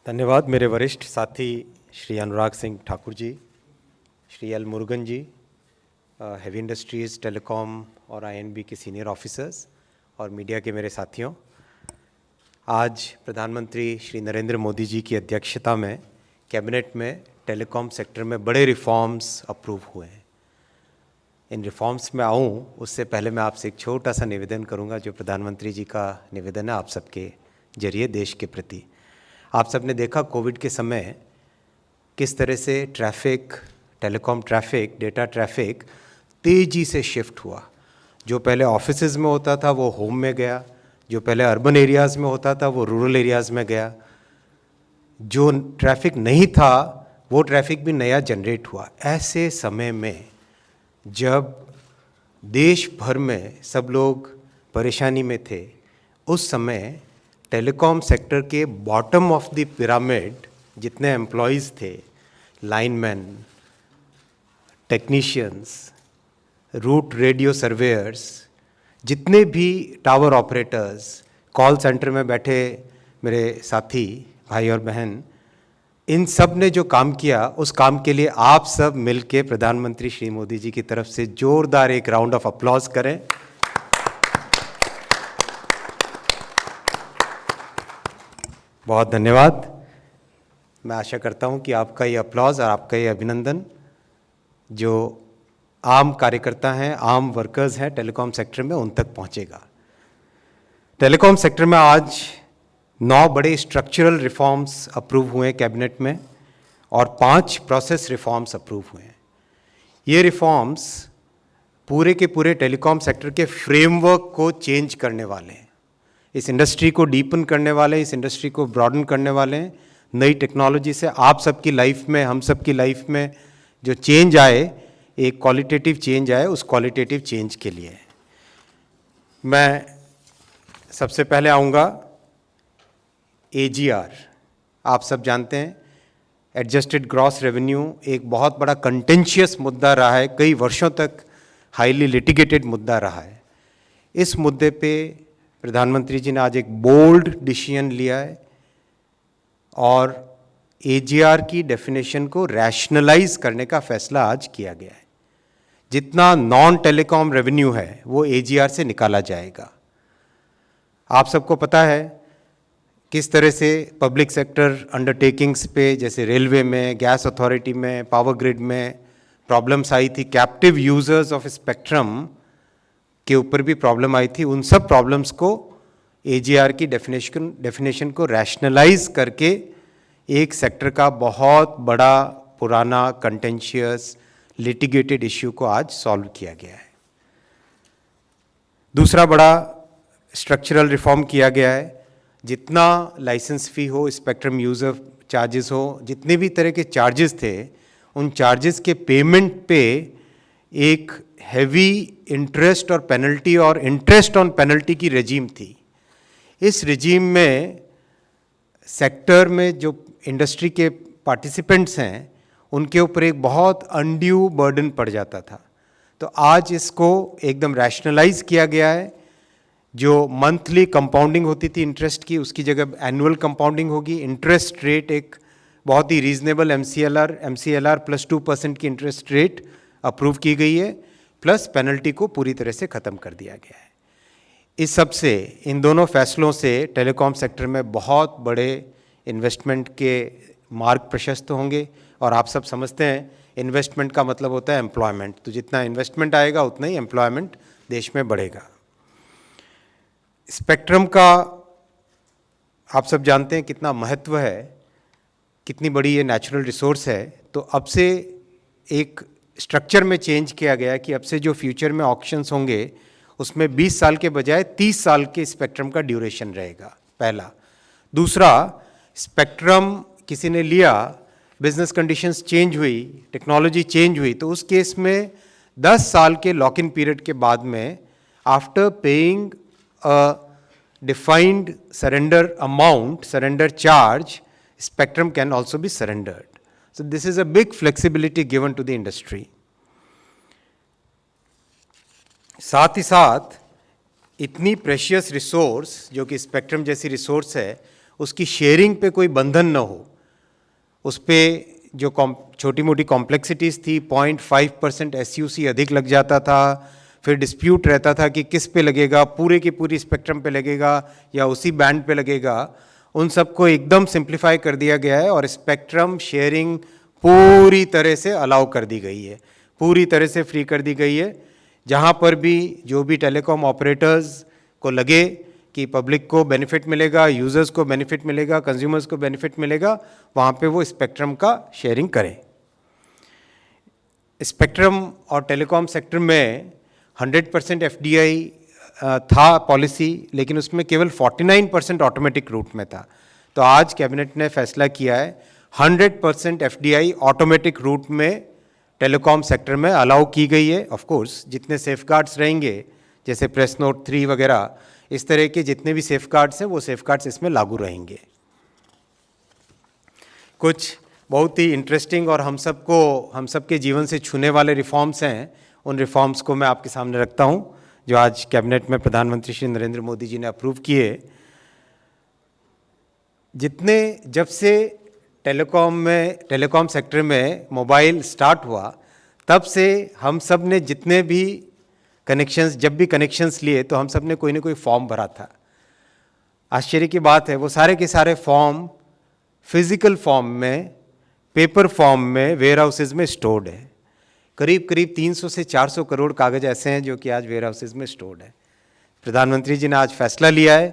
धन्यवाद मेरे वरिष्ठ साथी श्री अनुराग सिंह ठाकुर जी, श्री एल मुरुगन जी, हेवी इंडस्ट्रीज़, टेलीकॉम और आईएनबी के सीनियर ऑफिसर्स और मीडिया के मेरे साथियों। आज प्रधानमंत्री श्री नरेंद्र मोदी जी की अध्यक्षता में कैबिनेट में टेलीकॉम सेक्टर में बड़े रिफॉर्म्स अप्रूव हुए हैं। इन रिफॉर्म्स में आऊँ उससे पहले मैं आपसे एक छोटा सा निवेदन करूँगा, जो प्रधानमंत्री जी का निवेदन है आप सबके जरिए देश के प्रति। आप सब ने देखा कोविड के समय किस तरह से traffic, telecom traffic, data traffic तेज़ी से शिफ्ट हुआ। जो पहले ऑफिसेज में होता था वो होम में गया, जो पहले अर्बन एरियाज़ में होता था वो रूरल एरियाज़ में गया, जो ट्रैफिक नहीं था वो ट्रैफिक भी नया जनरेट हुआ। ऐसे समय में जब देश भर में सब लोग परेशानी में थे, उस समय टेलीकॉम सेक्टर के बॉटम ऑफ द पिरामिड जितने एम्प्लॉयज़ थे, lineman, technicians, route radio surveyors, जितने भी टावर ऑपरेटर्स, कॉल सेंटर में बैठे मेरे साथी भाई और बहन, इन सब ने जो काम किया उस काम के लिए आप सब मिलके प्रधानमंत्री श्री मोदी जी की तरफ से जोरदार एक राउंड ऑफ अप्लॉज करें। बहुत धन्यवाद। मैं आशा करता हूं कि आपका ये अप्लॉज और आपका ये अभिनंदन जो आम कार्यकर्ता हैं, आम वर्कर्स हैं टेलीकॉम सेक्टर में, उन तक पहुंचेगा। टेलीकॉम सेक्टर में आज 9 बड़े स्ट्रक्चरल रिफॉर्म्स अप्रूव हुए हैं कैबिनेट में और 5 प्रोसेस रिफॉर्म्स अप्रूव हुए हैं। ये रिफॉर्म्स पूरे के पूरे टेलीकॉम सेक्टर के फ्रेमवर्क को चेंज करने वाले हैं, इस इंडस्ट्री को डीपन करने वाले हैं, इस इंडस्ट्री को ब्रॉडन करने वाले हैं। नई टेक्नोलॉजी से आप सबकी लाइफ में, हम सबकी लाइफ में जो चेंज आए, एक क्वालिटेटिव चेंज आए, उस क्वालिटेटिव चेंज के लिए मैं सबसे पहले आऊँगा एजीआर। आप सब जानते हैं एडजस्टेड ग्रॉस रेवेन्यू एक बहुत बड़ा कंटेंशियस मुद्दा रहा है, कई वर्षों तक हाईली लिटिगेटेड मुद्दा रहा है। इस मुद्दे पे प्रधानमंत्री जी ने आज एक बोल्ड डिसीजन लिया है और एजीआर की डेफिनेशन को रैशनलाइज करने का फैसला आज किया गया है। जितना नॉन टेलीकॉम रेवेन्यू है वो एजीआर से निकाला जाएगा। आप सबको पता है किस तरह से पब्लिक सेक्टर अंडरटेकिंग्स पे, जैसे रेलवे में, गैस अथॉरिटी में, पावर ग्रिड में प्रॉब्लम्स आई थी, कैप्टिव यूजर्स ऑफ स्पेक्ट्रम के ऊपर भी प्रॉब्लम आई थी। उन सब प्रॉब्लम्स को एजीआर की डेफिनेशन को रैशनलाइज करके एक सेक्टर का बहुत बड़ा पुराना कंटेंशियस लिटिगेटेड इश्यू को आज सॉल्व किया गया है। दूसरा बड़ा स्ट्रक्चरल रिफॉर्म किया गया है। जितना लाइसेंस फ़ी हो, स्पेक्ट्रम यूज़र चार्जेस हो, जितने भी तरह के चार्जेस थे, उन चार्जेस के पेमेंट पे एक हैवी इंटरेस्ट और पेनल्टी और इंटरेस्ट ऑन पेनल्टी की रेजीम थी। इस रेजीम में सेक्टर में जो इंडस्ट्री के पार्टिसिपेंट्स हैं उनके ऊपर एक बहुत अनड्यू बर्डन पड़ जाता था। तो आज इसको एकदम रैशनलाइज किया गया है। जो मंथली कंपाउंडिंग होती थी इंटरेस्ट की, उसकी जगह एनुअल कंपाउंडिंग होगी। इंटरेस्ट रेट एक बहुत ही रीजनेबल MCLR प्लस 2% की इंटरेस्ट रेट अप्रूव की गई है, प्लस पेनल्टी को पूरी तरह से ख़त्म कर दिया गया है। इस सब से, इन दोनों फैसलों से टेलीकॉम सेक्टर में बहुत बड़े इन्वेस्टमेंट के मार्ग प्रशस्त होंगे। और आप सब समझते हैं इन्वेस्टमेंट का मतलब होता है एम्प्लॉयमेंट, तो जितना इन्वेस्टमेंट आएगा उतना ही एम्प्लॉयमेंट देश में बढ़ेगा। स्पेक्ट्रम का आप सब जानते हैं कितना महत्व है, कितनी बड़ी ये नेचुरल रिसोर्स है। तो अब से एक स्ट्रक्चर में चेंज किया गया कि अब से जो फ्यूचर में ऑक्शंस होंगे उसमें 20 साल के बजाय 30 साल के स्पेक्ट्रम का ड्यूरेशन रहेगा, पहला। दूसरा, स्पेक्ट्रम किसी ने लिया, बिजनेस कंडीशंस चेंज हुई, टेक्नोलॉजी चेंज हुई, तो उस केस में 10 साल के लॉक इन पीरियड के बाद में after paying a defined surrender amount, surrender charge, spectrum can also be surrendered. So this is a big flexibility given to the industry. साथ ही साथ इतनी प्रेशियस रिसोर्स जो कि स्पेक्ट्रम जैसी रिसोर्स है, उसकी शेयरिंग पे कोई बंधन न हो, उस पर जो छोटी मोटी कॉम्प्लेक्सिटीज़ थी, 0.5% SUC अधिक लग जाता था, फिर डिस्प्यूट रहता था कि किस पे लगेगा, पूरे की पूरी स्पेक्ट्रम पे लगेगा या उसी बैंड पे लगेगा, उन सबको एकदम सिंप्लीफाई कर दिया गया है और स्पेक्ट्रम शेयरिंग पूरी तरह से अलाउ कर दी गई है, पूरी तरह से फ्री कर दी गई है। जहाँ पर भी जो भी टेलीकॉम ऑपरेटर्स को लगे कि पब्लिक को बेनिफिट मिलेगा, यूज़र्स को बेनिफिट मिलेगा, कंज्यूमर्स को बेनिफिट मिलेगा, वहाँ पे वो स्पेक्ट्रम का शेयरिंग करें। स्पेक्ट्रम और टेलीकॉम सेक्टर में 100% FDI था पॉलिसी, लेकिन उसमें केवल 49% ऑटोमेटिक रूट में था। तो आज कैबिनेट ने फैसला किया है 100% FDI ऑटोमेटिक रूट में टेलीकॉम सेक्टर में अलाउ की गई है। ऑफ कोर्स जितने सेफगार्ड्स रहेंगे, जैसे प्रेस नोट 3 वगैरह, इस तरह के जितने भी सेफगार्ड्स हैं वो सेफगार्ड्स इसमें लागू रहेंगे। कुछ बहुत ही इंटरेस्टिंग और हम सबके जीवन से छूने वाले रिफॉर्म्स हैं, उन रिफॉर्म्स को मैं आपके सामने रखता हूं, जो आज कैबिनेट में प्रधानमंत्री श्री नरेंद्र मोदी जी ने अप्रूव किए। जब से टेलीकॉम सेक्टर में मोबाइल स्टार्ट हुआ, तब से हम सब ने जितने भी जब भी कनेक्शंस लिए, तो हम सब ने कोई ना कोई फॉर्म भरा था। आश्चर्य की बात है, वो सारे के सारे फॉर्म फिजिकल फॉर्म में, पेपर फॉर्म में, वेयर हाउसेज में स्टोर्ड है। करीब 300 से 400 करोड़ कागज़ ऐसे हैं जो कि आज वेयर हाउसेज में स्टोर्ड है। प्रधानमंत्री जी ने आज फैसला लिया है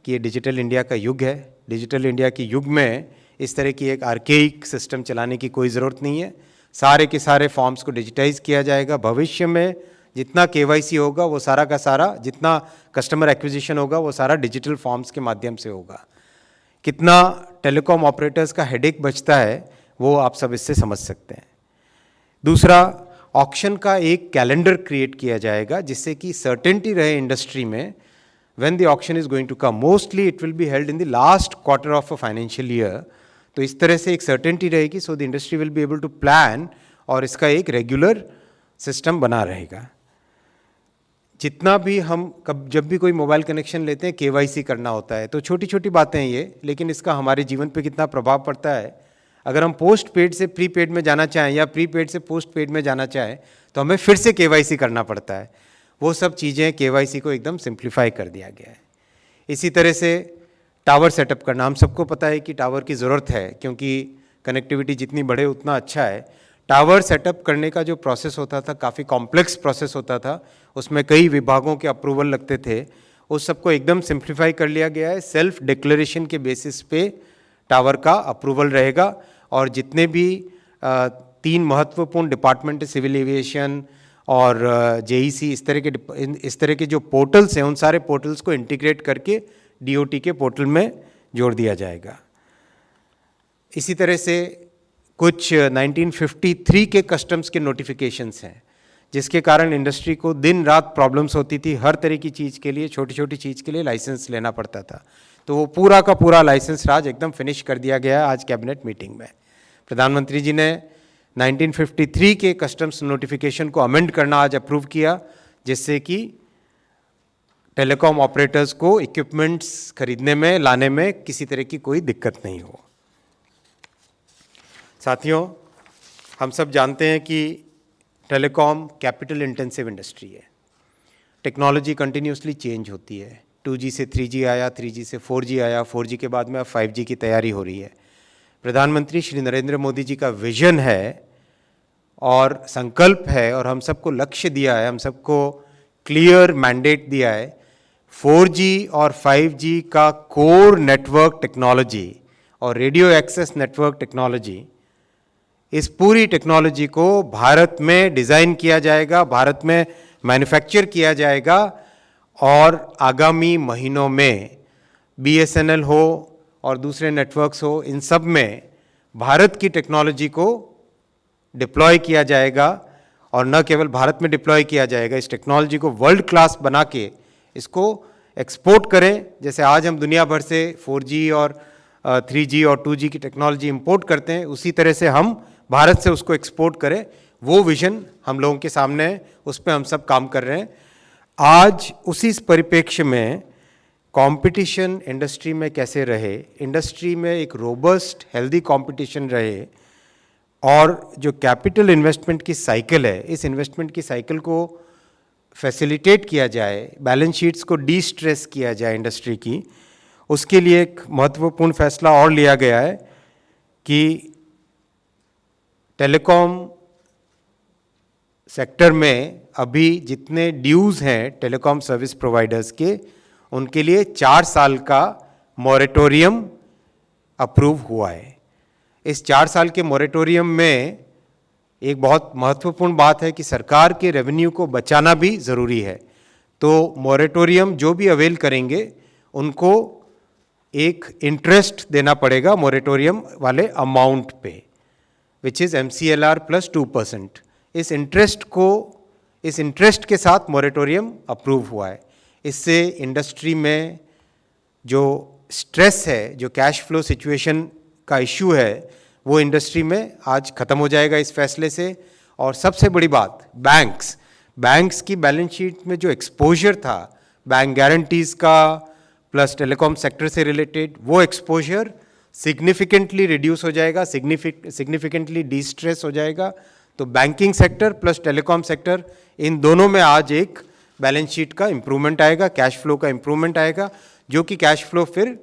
कि ये डिजिटल इंडिया का युग है। डिजिटल इंडिया के युग में इस तरह की एक आर्केइक सिस्टम चलाने की कोई ज़रूरत नहीं है। सारे के सारे फॉर्म्स को डिजिटाइज किया जाएगा। भविष्य में जितना KYC होगा वो सारा का सारा, जितना कस्टमर एक्विजिशन होगा वो सारा डिजिटल फॉर्म्स के माध्यम से होगा। कितना टेलीकॉम ऑपरेटर्स का हेडेक बचता है वो आप सब इससे समझ सकते हैं। दूसरा, ऑक्शन का एक कैलेंडर क्रिएट किया जाएगा जिससे कि सर्टेनिटी रहे इंडस्ट्री में, when the auction is going to come. Mostly it will be held in the last quarter of a financial year. तो इस तरह से एक सर्टेनिटी रहेगी, so the industry will be able to plan, और इसका एक रेगुलर सिस्टम बना रहेगा। जितना भी जब भी कोई मोबाइल कनेक्शन लेते हैं KYC करना होता है, तो छोटी छोटी बातें हैं ये, लेकिन इसका हमारे जीवन पे कितना प्रभाव पड़ता है। अगर हम पोस्ट पेड से प्रीपेड में जाना चाहें या प्रीपेड से पोस्ट पेड में जाना चाहें तो हमें फिर से KYC करना पड़ता है। वो सब चीज़ें KYC को एकदम सिंप्लीफाई कर दिया गया है। इसी तरह से टावर सेटअप करना, हम सबको पता है कि टावर की ज़रूरत है, क्योंकि कनेक्टिविटी जितनी बढ़े उतना अच्छा है। टावर सेटअप करने का जो प्रोसेस होता था काफ़ी कॉम्प्लेक्स प्रोसेस होता था, उसमें कई विभागों के अप्रूवल लगते थे, उस सबको एकदम सिंप्लीफाई कर लिया गया है। सेल्फ डिक्लेरेशन के बेसिस पे टावर का अप्रूवल रहेगा, और जितने भी 3 महत्वपूर्ण डिपार्टमेंट है, सिविल एविएशन और JEC, इस तरह के जो पोर्टल्स हैं, उन सारे पोर्टल्स को इंटीग्रेट करके DOT के पोर्टल में जोड़ दिया जाएगा। इसी तरह से कुछ 1953 के कस्टम्स के नोटिफिकेशंस हैं, जिसके कारण इंडस्ट्री को दिन रात प्रॉब्लम्स होती थी। हर तरह की चीज़ के लिए, छोटी छोटी चीज़ के लिए लाइसेंस लेना पड़ता था। तो वो पूरा का पूरा लाइसेंस राज एकदम फिनिश कर दिया गया है आज कैबिनेट मीटिंग में। प्रधानमंत्री जी ने 1953 के कस्टम्स नोटिफिकेशन को अमेंड करना आज अप्रूव किया, जिससे कि टेलीकॉम ऑपरेटर्स को इक्विपमेंट्स खरीदने में, लाने में किसी तरह की कोई दिक्कत नहीं हो। साथियों, हम सब जानते हैं कि टेलीकॉम कैपिटल इंटेंसिव इंडस्ट्री है। टेक्नोलॉजी कंटिन्यूसली चेंज होती है। 2G से 3G आया, 3G से 4G आया, 4G के बाद में अब 5G की तैयारी हो रही है। प्रधानमंत्री श्री नरेंद्र मोदी जी का विजन है और संकल्प है, और हम सबको लक्ष्य दिया है, हम सबको क्लियर मैंडेट दिया है। 4G और 5G का कोर नेटवर्क टेक्नोलॉजी और रेडियो एक्सेस नेटवर्क टेक्नोलॉजी, इस पूरी टेक्नोलॉजी को भारत में डिज़ाइन किया जाएगा, भारत में मैन्युफैक्चर किया जाएगा, और आगामी महीनों में BSNL हो और दूसरे नेटवर्क्स हो, इन सब में भारत की टेक्नोलॉजी को डिप्लॉय किया जाएगा। और न केवल भारत में डिप्लॉय किया जाएगा, इस टेक्नोलॉजी को वर्ल्ड क्लास बना के इसको एक्सपोर्ट करें। जैसे आज हम दुनिया भर से 4G और 3G और 2G की टेक्नोलॉजी इंपोर्ट करते हैं, उसी तरह से हम भारत से उसको एक्सपोर्ट करें। वो विजन हम लोगों के सामने है, उस पर हम सब काम कर रहे हैं। आज उसी परिप्रेक्ष्य में कंपटीशन इंडस्ट्री में कैसे रहे, इंडस्ट्री में एक रोबस्ट हेल्दी कंपटीशन रहे, और जो कैपिटल इन्वेस्टमेंट की साइकिल है, इस इन्वेस्टमेंट की साइकिल को फैसिलिटेट किया जाए, बैलेंस शीट्स को डी स्ट्रेस किया जाए इंडस्ट्री की, उसके लिए एक महत्वपूर्ण फैसला और लिया गया है कि टेलीकॉम सेक्टर में अभी जितने ड्यूज़ हैं टेलीकॉम सर्विस प्रोवाइडर्स के, उनके लिए 4 साल का मॉरेटोरियम अप्रूव हुआ है। इस 4 साल के मॉरेटोरियम में एक बहुत महत्वपूर्ण बात है कि सरकार के रेवेन्यू को बचाना भी ज़रूरी है। तो मॉरेटोरियम जो भी अवेल करेंगे उनको एक इंटरेस्ट देना पड़ेगा मॉरेटोरियम वाले अमाउंट पे, विच इज़ MCLR प्लस 2%। इस इंटरेस्ट के साथ मॉरेटोरियम अप्रूव हुआ है। इससे इंडस्ट्री में जो स्ट्रेस है, जो कैश फ्लो सिचुएशन का इश्यू है, वो इंडस्ट्री में आज ख़त्म हो जाएगा इस फैसले से। और सबसे बड़ी बात, बैंक्स की बैलेंस शीट में जो एक्सपोजर था बैंक गारंटीज़ का प्लस टेलीकॉम सेक्टर से रिलेटेड, वो एक्सपोजर सिग्निफिकेंटली रिड्यूस हो जाएगा, सिग्निफिकेंटली डिस्ट्रेस हो जाएगा। तो banking sector plus telecom sector, इन दोनों में आज एक बैलेंस शीट का इम्प्रूवमेंट आएगा, कैश फ्लो का इम्प्रूवमेंट आएगा, जो कि कैश फ्लो फिर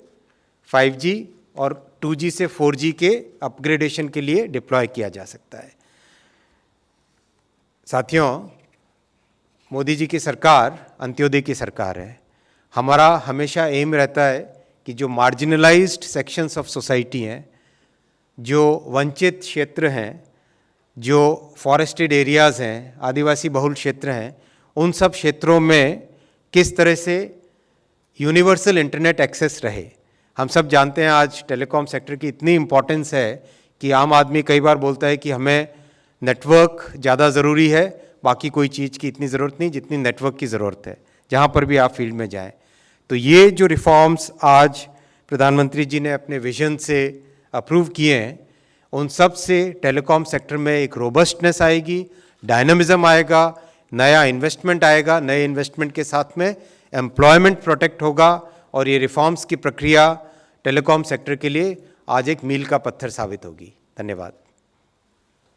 5G और 2G से 4G के अपग्रेडेशन के लिए डिप्लॉय किया जा सकता है। साथियों, मोदी जी की सरकार अंत्योदय की सरकार है। हमारा हमेशा एम रहता है कि जो मार्जिनलाइज्ड सेक्शंस ऑफ सोसाइटी हैं, जो वंचित क्षेत्र हैं, जो फॉरेस्टेड एरियाज़ हैं, आदिवासी बहुल क्षेत्र हैं, उन सब क्षेत्रों में किस तरह से यूनिवर्सल इंटरनेट एक्सेस रहे। हम सब जानते हैं आज टेलीकॉम सेक्टर की इतनी इम्पोर्टेंस है कि आम आदमी कई बार बोलता है कि हमें नेटवर्क ज़्यादा ज़रूरी है, बाकी कोई चीज़ की इतनी ज़रूरत नहीं जितनी नेटवर्क की ज़रूरत है, जहाँ पर भी आप फील्ड में जाएं। तो ये जो रिफॉर्म्स आज प्रधानमंत्री जी ने अपने विजन से अप्रूव किए हैं, उन सब से टेलीकॉम सेक्टर में एक रोबस्टनेस आएगी, डायनामिज्म आएगा, नया इन्वेस्टमेंट आएगा, नए इन्वेस्टमेंट के साथ में एम्प्लॉयमेंट प्रोटेक्ट होगा, और ये रिफॉर्म्स की प्रक्रिया टेलीकॉम सेक्टर के लिए आज एक मील का पत्थर साबित होगी। धन्यवाद।